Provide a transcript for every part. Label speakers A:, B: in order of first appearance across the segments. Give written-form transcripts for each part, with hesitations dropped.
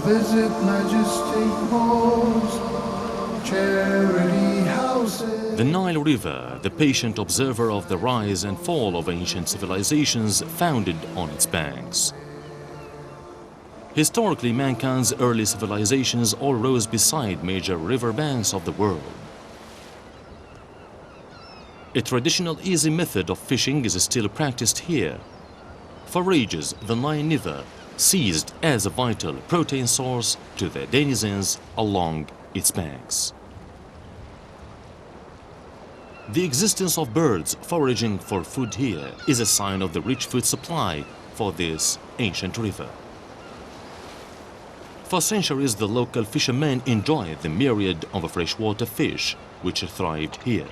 A: visit majesty halls, charity houses.
B: The Nile River, the patient observer of the rise and fall of ancient civilizations founded on its banks. Historically, mankind's early civilizations all rose beside major river banks of the world. A traditional easy method of fishing is still practiced here. For ages, the Nile River ceased as a vital protein source to the denizens along its banks. The existence of birds foraging for food here is a sign of the rich food supply for this ancient river. For centuries, the local fishermen enjoyed the myriad of freshwater fish which thrived here.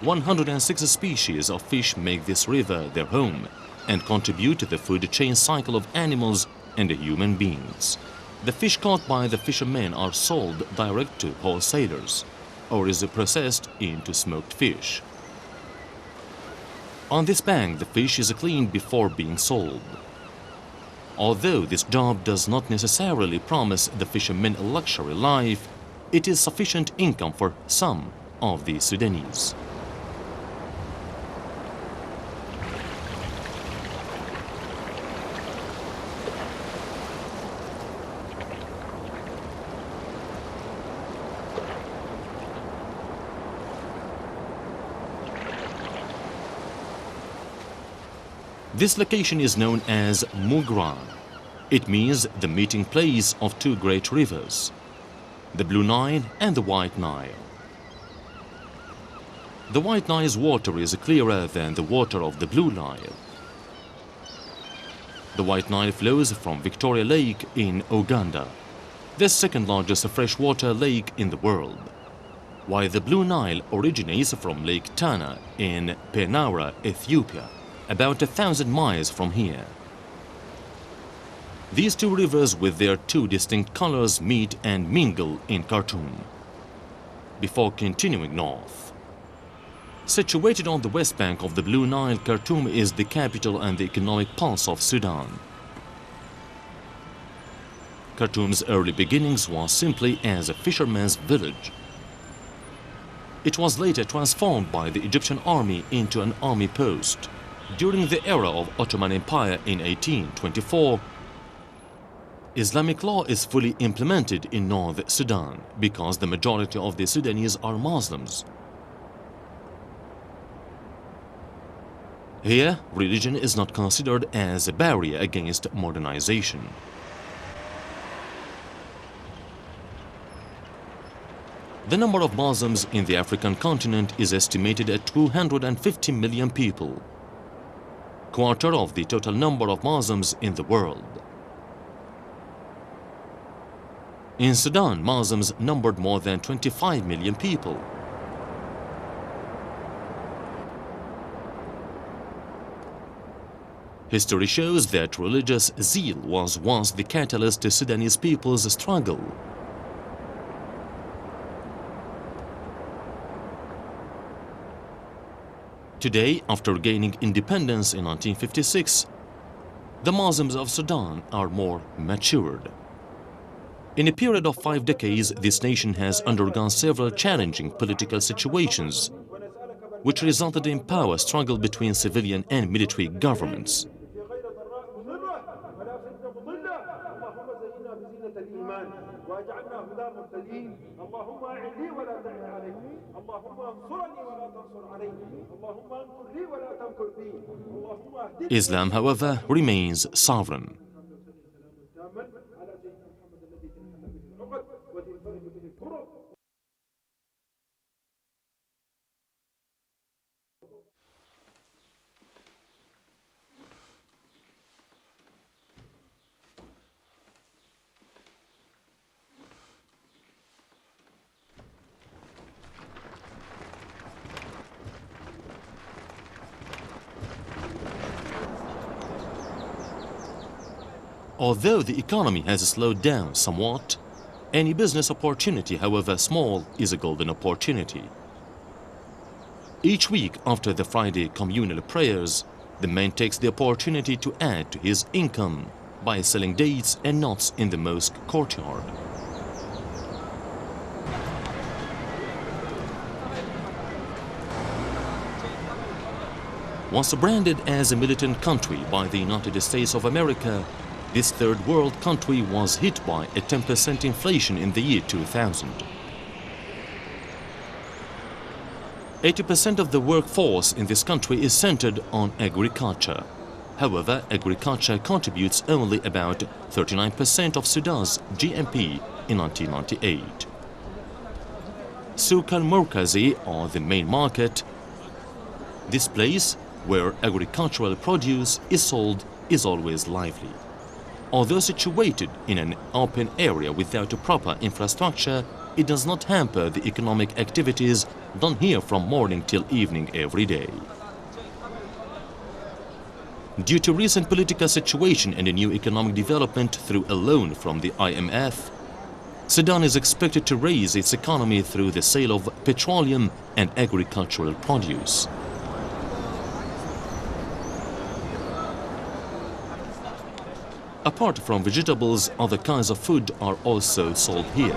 B: 106 species of fish make this river their home and contribute to the food chain cycle of animals and human beings. The fish caught by the fishermen are sold direct to wholesalers or is processed into smoked fish. On this bank, the fish is cleaned before being sold. Although this job does not necessarily promise the fishermen a luxury life, it is sufficient income for some of the Sudanese. This location is known as Mugra. It means the meeting place of two great rivers, the Blue Nile and the White Nile. The White Nile's water is clearer than the water of the Blue Nile. The White Nile flows from Victoria Lake in Uganda, the second largest freshwater lake in the world, while the Blue Nile originates from Lake Tana in Penara, Ethiopia, about 1,000 miles from here. These two rivers with their two distinct colors meet and mingle in Khartoum before continuing north. Situated on the west bank of the Blue Nile, Khartoum is the capital and the economic pulse of Sudan. Khartoum's early beginnings was simply as a fisherman's village. It was later transformed by the Egyptian army into an army post. During the era of Ottoman Empire in 1824, Islamic law is fully implemented in North Sudan because the majority of the Sudanese are Muslims. Here, religion is not considered as a barrier against modernization. The number of Muslims in the African continent is estimated at 250 million people, quarter of the total number of Muslims in the world. In Sudan, Muslims numbered more than 25 million people. History shows that religious zeal was once the catalyst to Sudanese people's struggle. Today, after gaining independence in 1956, the Muslims of Sudan are more matured. In a period of 5 decades, this nation has undergone several challenging political situations, which resulted in power struggle between civilian and military governments. Islam, however, remains sovereign. Although the economy has slowed down somewhat, any business opportunity, however small, is a golden opportunity. Each week after the Friday communal prayers, the man takes the opportunity to add to his income by selling dates and nuts in the mosque courtyard. Once branded as a militant country by the United States of America, this third world country was hit by a 10% inflation in the year 2000. 80% of the workforce in this country is centered on agriculture. However, agriculture contributes only about 39% of Sudan's GNP in 1998. Souk al-Morkazi, or the main market, this place where agricultural produce is sold, is always lively. Although situated in an open area without a proper infrastructure, it does not hamper the economic activities done here from morning till evening every day. Due to recent political situation and a new economic development through a loan from the IMF, Sudan is expected to raise its economy through the sale of petroleum and agricultural produce. Apart from vegetables, other kinds of food are also sold here.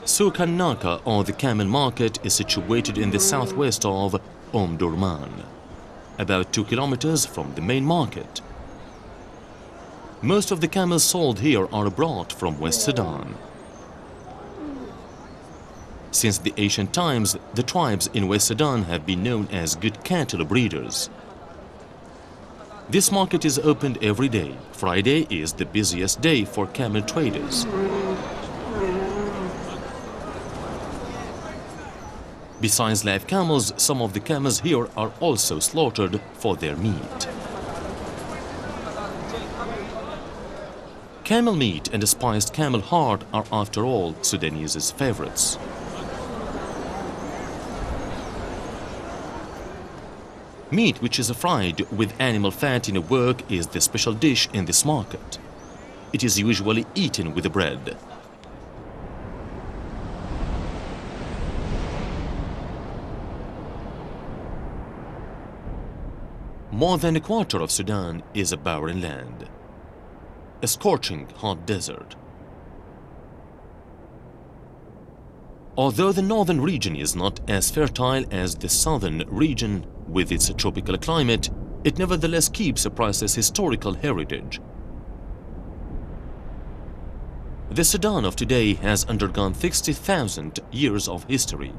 B: Souk al-Naka, or the camel market, is situated in the southwest of Durman, about 2 kilometers from the main market. Most of the camels sold here are brought from West Sudan. Since the ancient times, the tribes in West Sudan have been known as good cattle breeders. This market is opened every day. Friday is the busiest day for camel traders. Besides live camels, some of the camels here are also slaughtered for their meat. Camel meat and spiced camel heart are, after all, Sudanese favorites. Meat which is fried with animal fat in a wok is the special dish in this market. It is usually eaten with bread. More than a quarter of Sudan is a barren land, a scorching hot desert. Although the northern region is not as fertile as the southern region with its tropical climate, it nevertheless keeps a priceless historical heritage. The Sudan of today has undergone 60,000 years of history.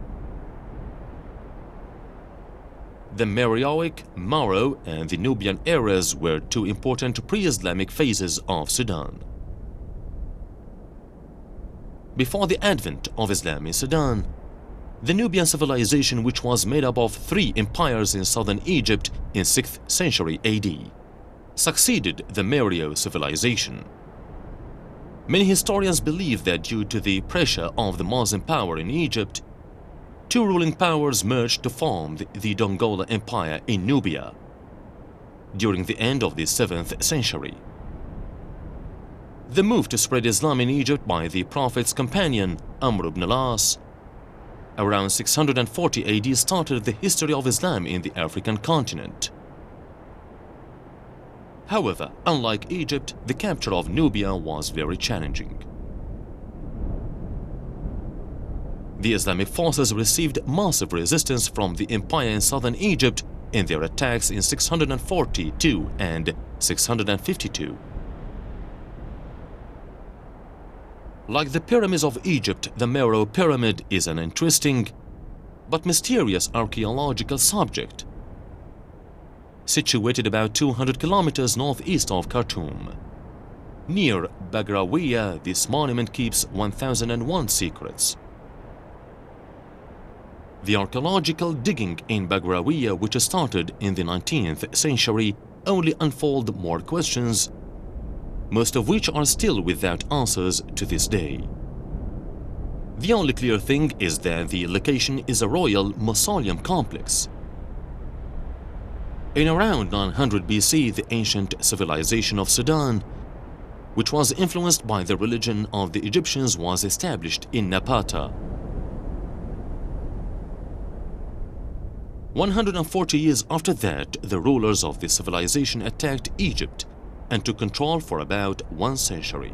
B: The Meroic, Maro, and the Nubian eras were two important pre-Islamic phases of Sudan. Before the advent of Islam in Sudan, the Nubian civilization, which was made up of 3 empires in southern Egypt in 6th century AD, succeeded the Meroic civilization. Many historians believe that due to the pressure of the Muslim power in Egypt, 2 ruling powers merged to form the Dongola Empire in Nubia during the end of the 7th century. The move to spread Islam in Egypt by the Prophet's companion Amr ibn al-As around 640 AD started the history of Islam in the African continent. However, unlike Egypt, the capture of Nubia was very challenging. The Islamic forces received massive resistance from the empire in southern Egypt in their attacks in 642 and 652. Like the pyramids of Egypt, the Meroe Pyramid is an interesting but mysterious archaeological subject. Situated about 200 kilometers northeast of Khartoum. Near Bagrawiya, this monument keeps 1001 secrets. The archaeological digging in Bagrawiya, which started in the 19th century, only unfold more questions, most of which are still without answers to this day. The only clear thing is that the location is a royal mausoleum complex. In around 900 BC, the ancient civilization of Sudan, which was influenced by the religion of the Egyptians, was established in Napata. 140 years after that, the rulers of the civilization attacked Egypt and took control for about 1 century.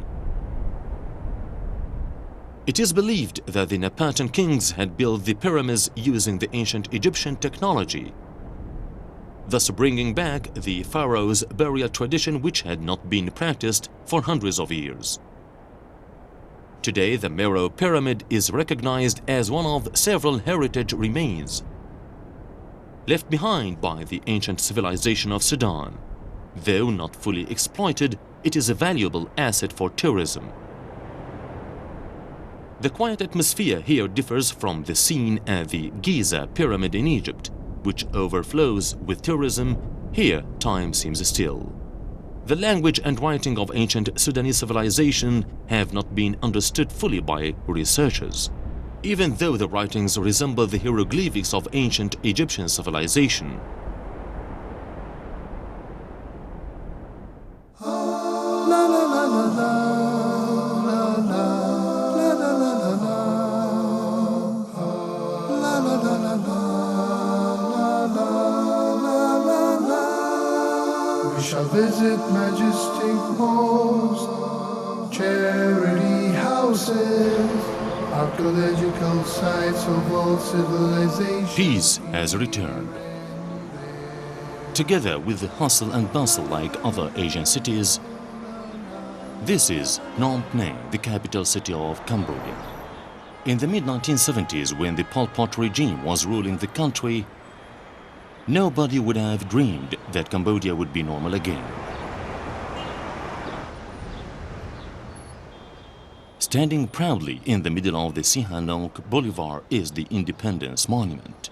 B: It is believed that the Napatan kings had built the pyramids using the ancient Egyptian technology, thus bringing back the pharaoh's burial tradition, which had not been practiced for hundreds of years. Today, the Meroe Pyramid is recognized as one of several heritage remains left behind by the ancient civilization of Sudan. Though not fully exploited, it is a valuable asset for tourism. The quiet atmosphere here differs from the scene at the Giza Pyramid in Egypt, which overflows with tourism. Here, time seems still. The language and writing of ancient Sudanese civilization have not been understood fully by researchers, even though the writings resemble the hieroglyphics of ancient Egyptian civilization.
A: We shall visit majestic halls, charity houses, archaeological sites of old civilizations.
B: Peace has returned. Together with the hustle and bustle like other Asian cities, this is Phnom Penh, the capital city of Cambodia. In the mid-1970s, when the Pol Pot regime was ruling the country, nobody would have dreamed that Cambodia would be normal again. Standing proudly in the middle of the Sihanouk Boulevard is the Independence Monument.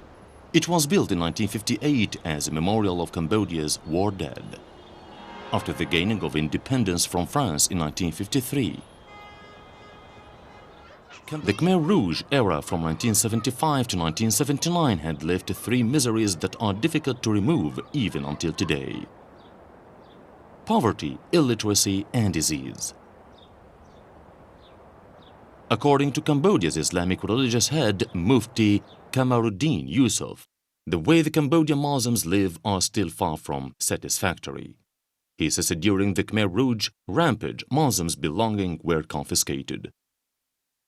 B: It was built in 1958 as a memorial of Cambodia's war dead, after the gaining of independence from France in 1953. The Khmer Rouge era from 1975 to 1979 had left 3 miseries that are difficult to remove even until today: poverty, illiteracy, and disease. According to Cambodia's Islamic religious head, Mufti Kamaruddin Yusuf, the way the Cambodian Muslims live are still far from satisfactory. He says that during the Khmer Rouge rampage, Muslims' belongings were confiscated.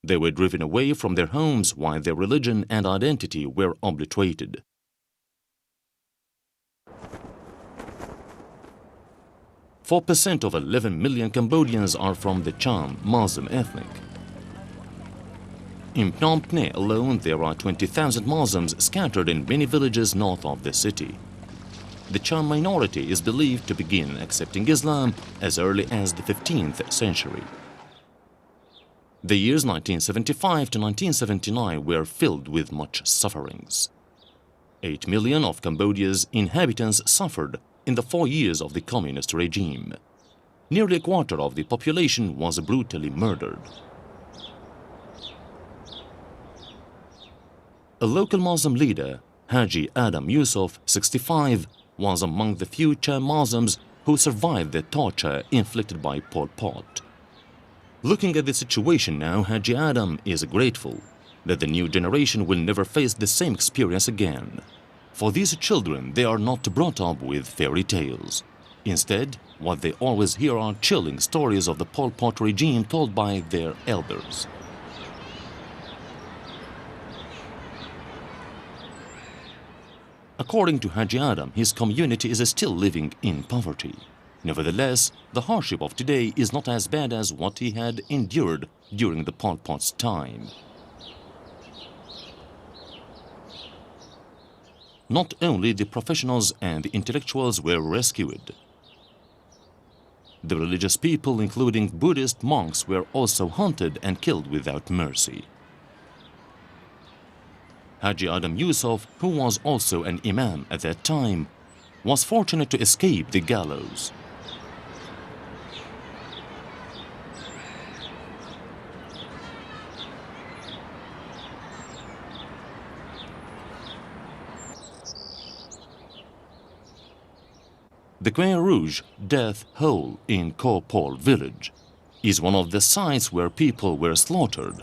B: They were driven away from their homes while their religion and identity were obliterated. Four percent of 11 million Cambodians are from the Cham Muslim ethnic. In Phnom Penh alone, there are 20,000 Muslims scattered in many villages north of the city. The Cham minority is believed to begin accepting Islam as early as the 15th century. The years 1975 to 1979 were filled with much sufferings. 8 million of Cambodia's inhabitants suffered in the 4 years of the communist regime. Nearly a quarter of the population was brutally murdered. A local Muslim leader, Haji Adam Yusuf, 65, was among the few Cham Muslims who survived the torture inflicted by Pol Pot. Looking at the situation now, Haji Adam is grateful that the new generation will never face the same experience again. For these children, they are not brought up with fairy tales. Instead, what they always hear are chilling stories of the Pol Pot regime told by their elders. According to Haji Adam, his community is still living in poverty. Nevertheless, the hardship of today is not as bad as what he had endured during the Pol Pot's time. Not only the professionals and the intellectuals were rescued. The religious people, including Buddhist monks, were also hunted and killed without mercy. Haji Adam Yusuf, who was also an imam at that time, was fortunate to escape the gallows. The Khmer Rouge Death Hole in Koh Pol village is one of the sites where people were slaughtered.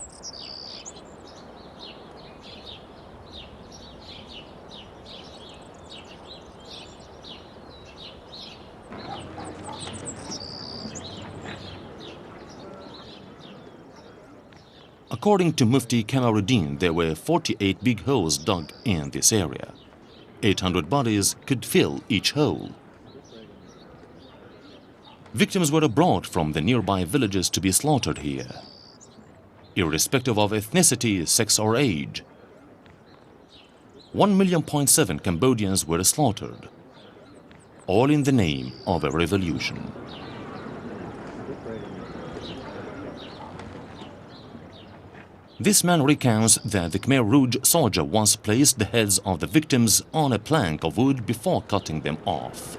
B: According to Mufti Kamaruddin, there were 48 big holes dug in this area. 800 bodies could fill each hole. Victims were brought from the nearby villages to be slaughtered here, irrespective of ethnicity, sex or age. 1.7 million Cambodians were slaughtered, all in the name of a revolution. This man recounts that the Khmer Rouge soldier once placed the heads of the victims on a plank of wood before cutting them off.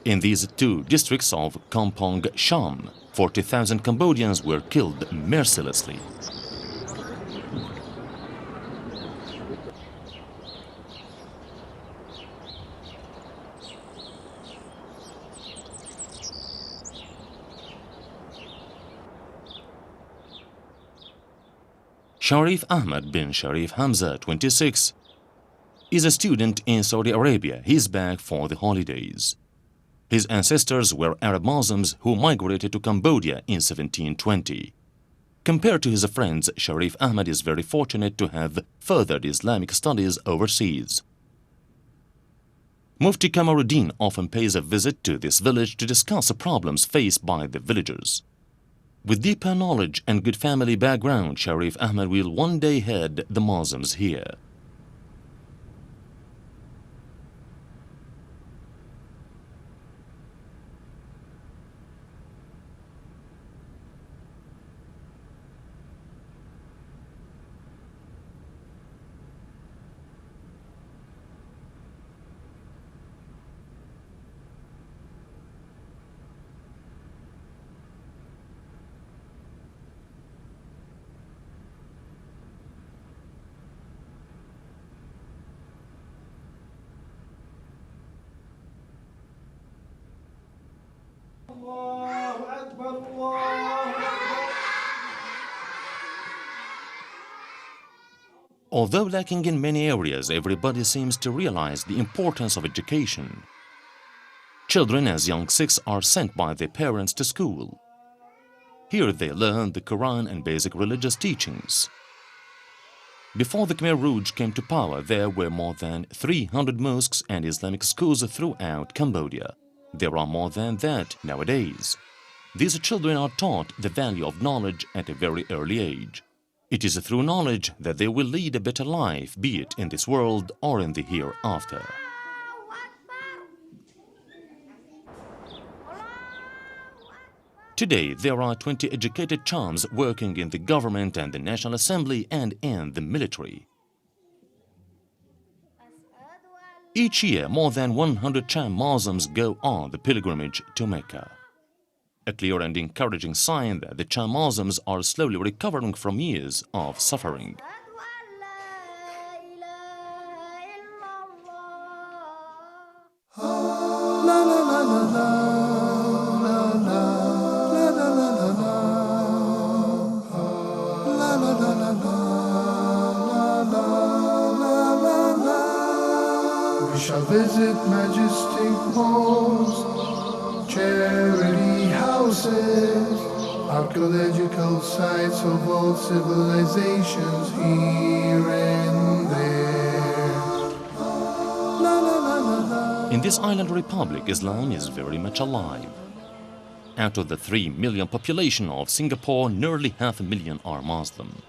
B: In these two districts of Kampong Cham, 40,000 Cambodians were killed mercilessly. Sharif Ahmad bin Sharif Hamza, 26, is a student in Saudi Arabia. He's back for the holidays. His ancestors were Arab Muslims who migrated to Cambodia in 1720. Compared to his friends, Sharif Ahmad is very fortunate to have furthered Islamic studies overseas. Mufti Kamaruddin often pays a visit to this village to discuss the problems faced by the villagers. With deeper knowledge and good family background, Sharif Ahmad will one day head the Muslims here. Although lacking in many areas, everybody seems to realize the importance of education. Children as young as 6 are sent by their parents to school. Here they learn the Quran and basic religious teachings. Before the Khmer Rouge came to power, there were more than 300 mosques and Islamic schools throughout Cambodia. There are more than that nowadays. These children are taught the value of knowledge at a very early age. It is through knowledge that they will lead a better life, be it in this world or in the hereafter. Today, there are 20 educated chams working in the government and the National Assembly and in the military. Each year, more than 100 Cham Muslims go on the pilgrimage to Mecca. A clear and encouraging sign that the Cham Muslims are slowly recovering from years of suffering.
A: We shall visit majestic halls, charity houses, archaeological sites of all civilizations here and there.
B: In this island republic, Islam is very much alive. Out of the 3 million population of Singapore, nearly 500,000 are Muslim.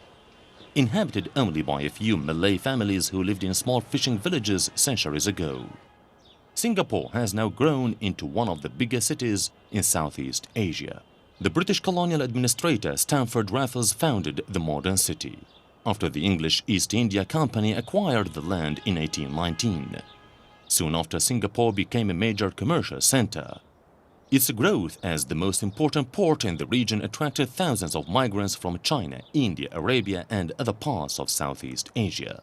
B: Inhabited only by a few Malay families who lived in small fishing villages centuries ago. Singapore has now grown into one of the biggest cities in Southeast Asia. The British colonial administrator Stamford Raffles founded the modern city, after the English East India Company acquired the land in 1819. Soon after, Singapore became a major commercial center. Its growth as the most important port in the region attracted thousands of migrants from China, India, Arabia, and other parts of Southeast Asia.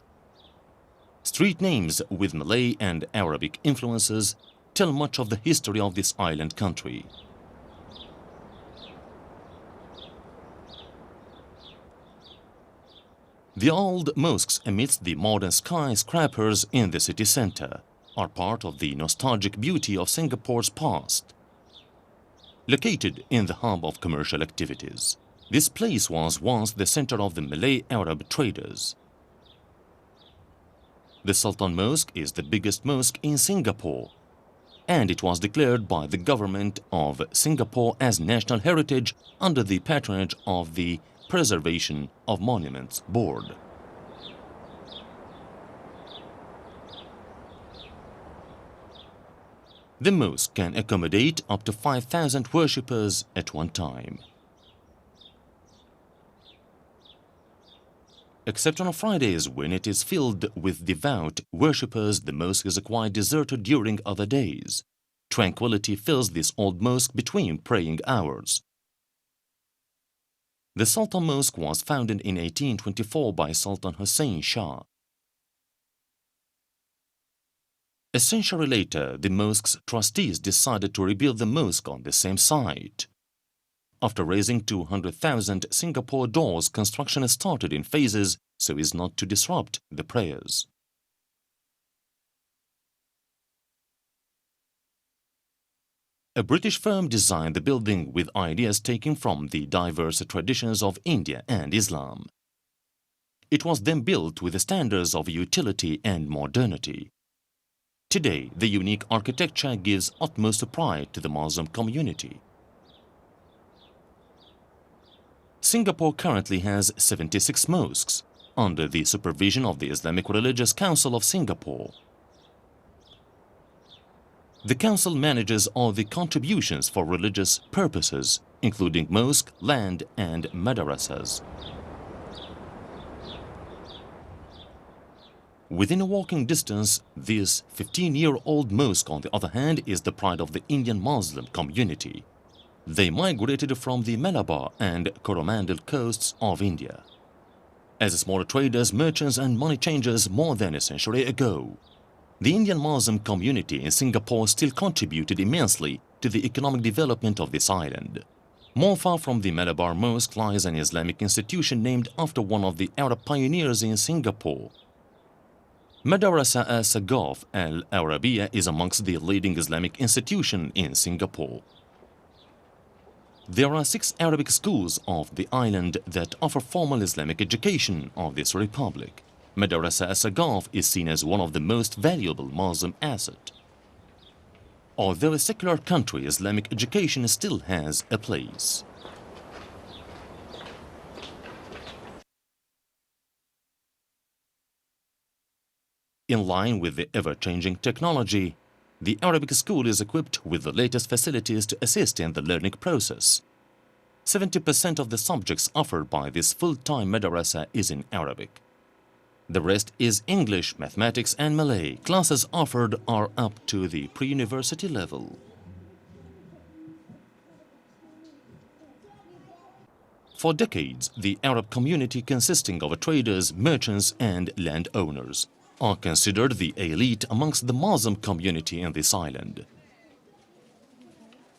B: Street names with Malay and Arabic influences tell much of the history of this island country. The old mosques amidst the modern skyscrapers in the city center are part of the nostalgic beauty of Singapore's past. Located in the hub of commercial activities, this place was once the center of the Malay-Arab traders. The Sultan Mosque is the biggest mosque in Singapore, and it was declared by the government of Singapore as national heritage under the patronage of the Preservation of Monuments Board. The mosque can accommodate up to 5,000 worshippers at one time. Except on Fridays, when it is filled with devout worshippers, the mosque is quite deserted during other days. Tranquility fills this old mosque between praying hours. The Sultan Mosque was founded in 1824 by Sultan Hussein Shah. A century later, the mosque's trustees decided to rebuild the mosque on the same site. After raising 200,000 Singapore dollars, construction started in phases so as not to disrupt the prayers. A British firm designed the building with ideas taken from the diverse traditions of India and Islam. It was then built with the standards of utility and modernity. Today, the unique architecture gives utmost pride to the Muslim community. Singapore currently has 76 mosques under the supervision of the Islamic Religious Council of Singapore. The council manages all the contributions for religious purposes, including mosque, land, and madrasas. Within a walking distance, this 15-year-old mosque, on the other hand, is the pride of the Indian Muslim community. They migrated from the Malabar and Coromandel coasts of India as small traders, merchants, and money changers more than a century ago. The Indian Muslim community in Singapore still contributed immensely to the economic development of this island. More far from the Malabar Mosque lies an Islamic institution named after one of the Arab pioneers in Singapore. Madrasa al-Sagaf al-Arabiya is amongst the leading Islamic institutions in Singapore. There are 6 Arabic schools of the island that offer formal Islamic education of this republic. Madrasa al-Sagaf is seen as one of the most valuable Muslim assets. Although a secular country, Islamic education still has a place. In line with the ever-changing technology, the Arabic school is equipped with the latest facilities to assist in the learning process. 70% of the subjects offered by this full-time madrasa is in Arabic. The rest is English, mathematics, and Malay. Classes offered are up to the pre-university level. For decades, the Arab community, consisting of traders, merchants, and landowners, are considered the elite amongst the Muslim community in this island.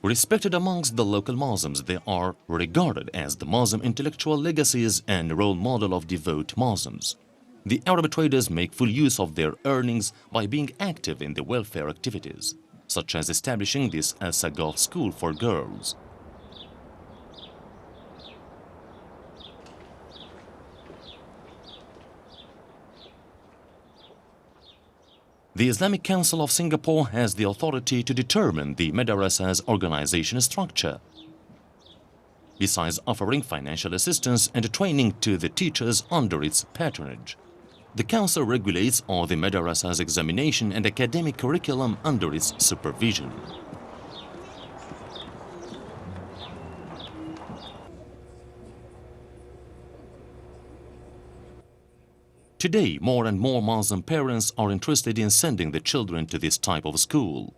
B: Respected amongst the local Muslims, they are regarded as the Muslim intellectual legacies and role model of devout Muslims. The Arab traders make full use of their earnings by being active in the welfare activities, such as establishing this Al-Sagaf school for girls. The Islamic Council of Singapore has the authority to determine the madrasa's organization structure. Besides offering financial assistance and training to the teachers under its patronage, the Council regulates all the madrasa's examination and academic curriculum under its supervision. Today, more and more Muslim parents are interested in sending their children to this type of school.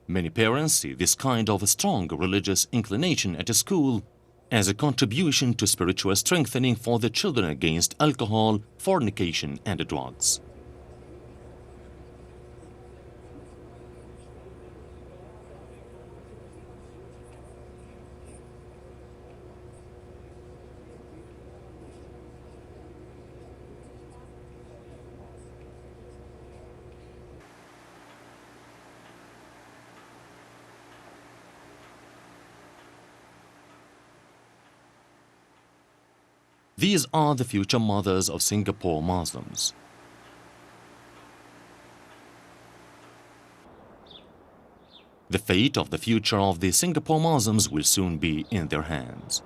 B: Many parents see this kind of strong religious inclination at a school as a contribution to spiritual strengthening for the children against alcohol, fornication, and drugs. These are the future mothers of Singapore Muslims. The fate of the future of the Singapore Muslims will soon be in their hands.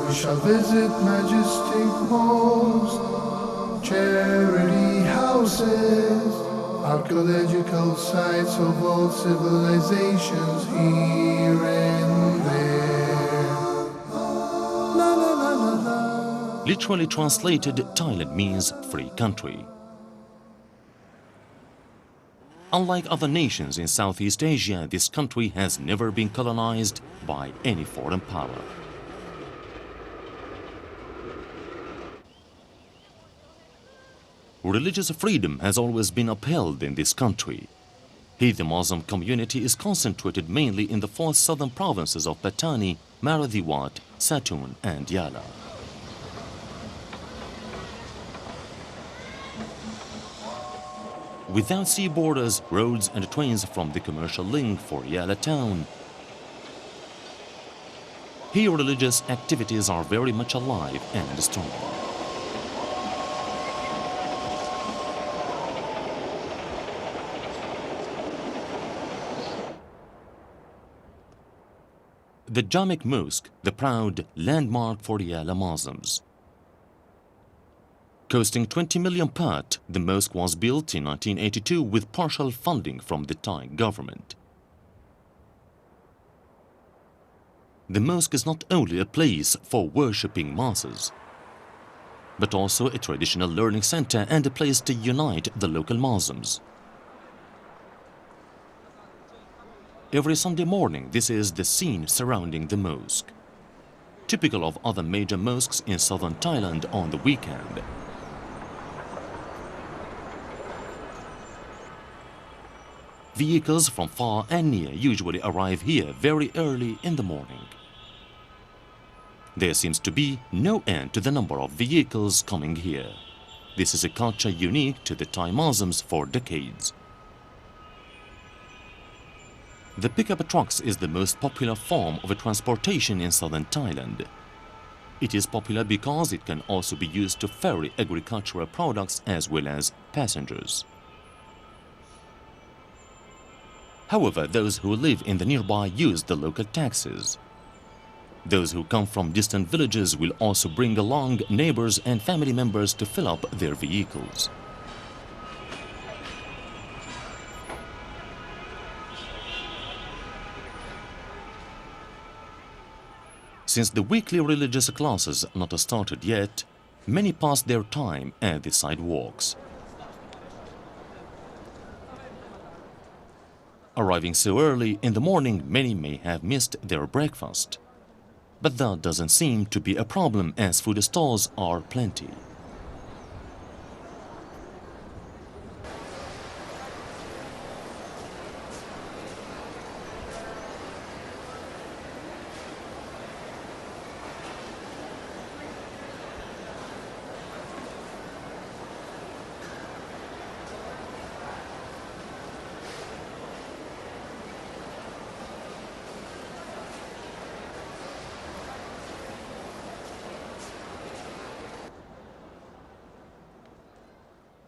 A: We shall visit majestic halls, charity houses, archaeological sites of all civilizations here and there. La la la la la.
B: Literally translated, Thailand means free country. Unlike other nations in Southeast Asia, this country has never been colonized by any foreign power. Religious freedom has always been upheld in this country. Here, the Muslim community is concentrated mainly in the four southern provinces of Patani, Maradhiwat, Satun, and Yala. Without sea borders, roads and trains from the commercial link for Yala town, here religious activities are very much alive and strong. The Jamek Mosque, the proud landmark for Yala Muslims. Costing 20 million baht, the mosque was built in 1982 with partial funding from the Thai government. The mosque is not only a place for worshipping masses, but also a traditional learning center and a place to unite the local Muslims. Every Sunday morning, this is the scene surrounding the mosque, typical of other major mosques in southern Thailand on the weekend. Vehicles from far and near usually arrive here very early in the morning. There seems to be no end to the number of vehicles coming here. This is a culture unique to the Thai Muslims for decades. The pickup trucks is the most popular form of transportation in southern Thailand. It is popular because it can also be used to ferry agricultural products as well as passengers. However, those who live in the nearby use the local taxis. Those who come from distant villages will also bring along neighbors and family members to fill up their vehicles. Since the weekly religious classes not started yet, many pass their time at the sidewalks. Arriving so early in the morning, many may have missed their breakfast. But that doesn't seem to be a problem as food stalls are plenty.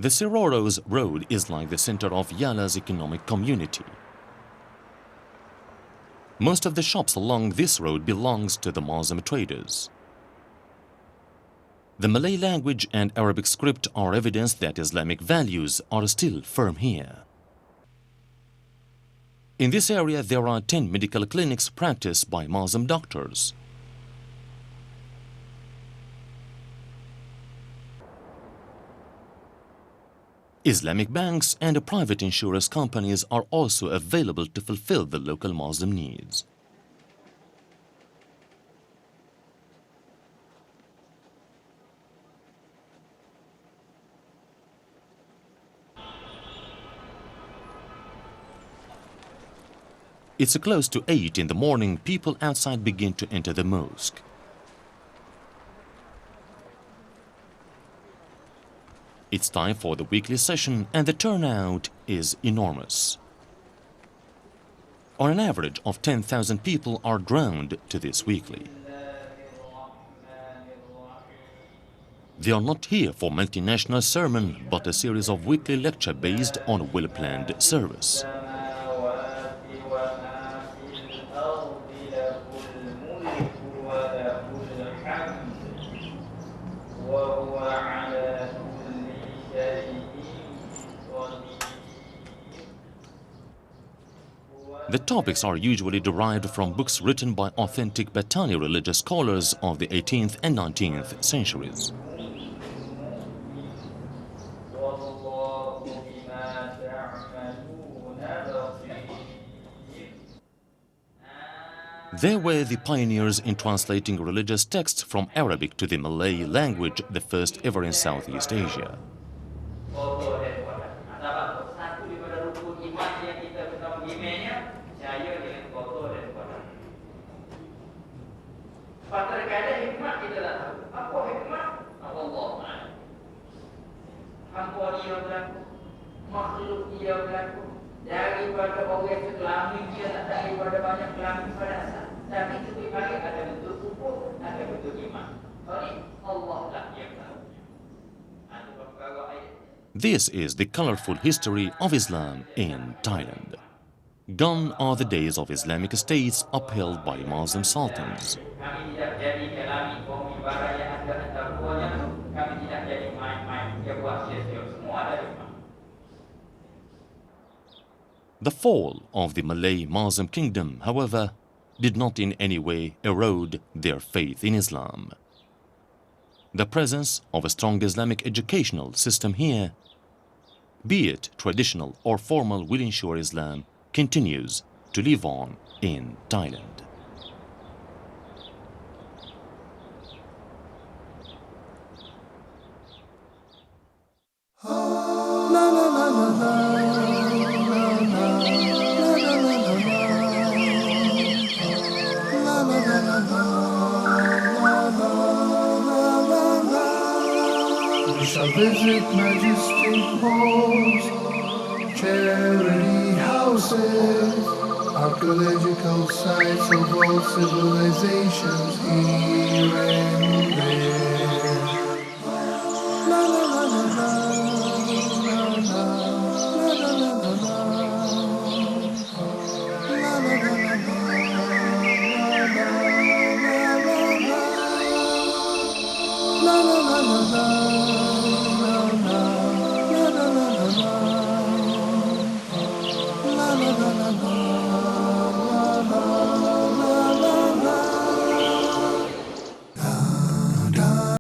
B: The Siroro's road is like the center of Yala's economic community. Most of the shops along this road belongs to the Muslim traders. The Malay language and Arabic script are evidence that Islamic values are still firm here. In this area, there are 10 medical clinics practiced by Muslim doctors. Islamic banks and private insurance companies are also available to fulfill the local Muslim needs. It's close to 8 in the morning. People outside begin to enter the mosque. It's time for the weekly session and the turnout is enormous. On an average of 10,000 people are drawn to this weekly. They are not here for multinational sermon, but a series of weekly lecture based on a well-planned service. The topics are usually derived from books written by authentic Batani religious scholars of the 18th and 19th centuries. They were the pioneers in translating religious texts from Arabic to the Malay language, the first ever in Southeast Asia. This is the colorful history of Islam in Thailand. Gone are the days of Islamic states upheld by Muslim sultans. The fall of the Malay Muslim kingdom, however, did not in any way erode their faith in Islam. The presence of a strong Islamic educational system here, be it traditional or formal, will ensure Islam continues to live on in Thailand.
A: We shall visit majestic halls, charity houses, archaeological sites of all civilizations here and there. La la la la la, la la la la la la la, la la la la la, la la la la. La la la la la.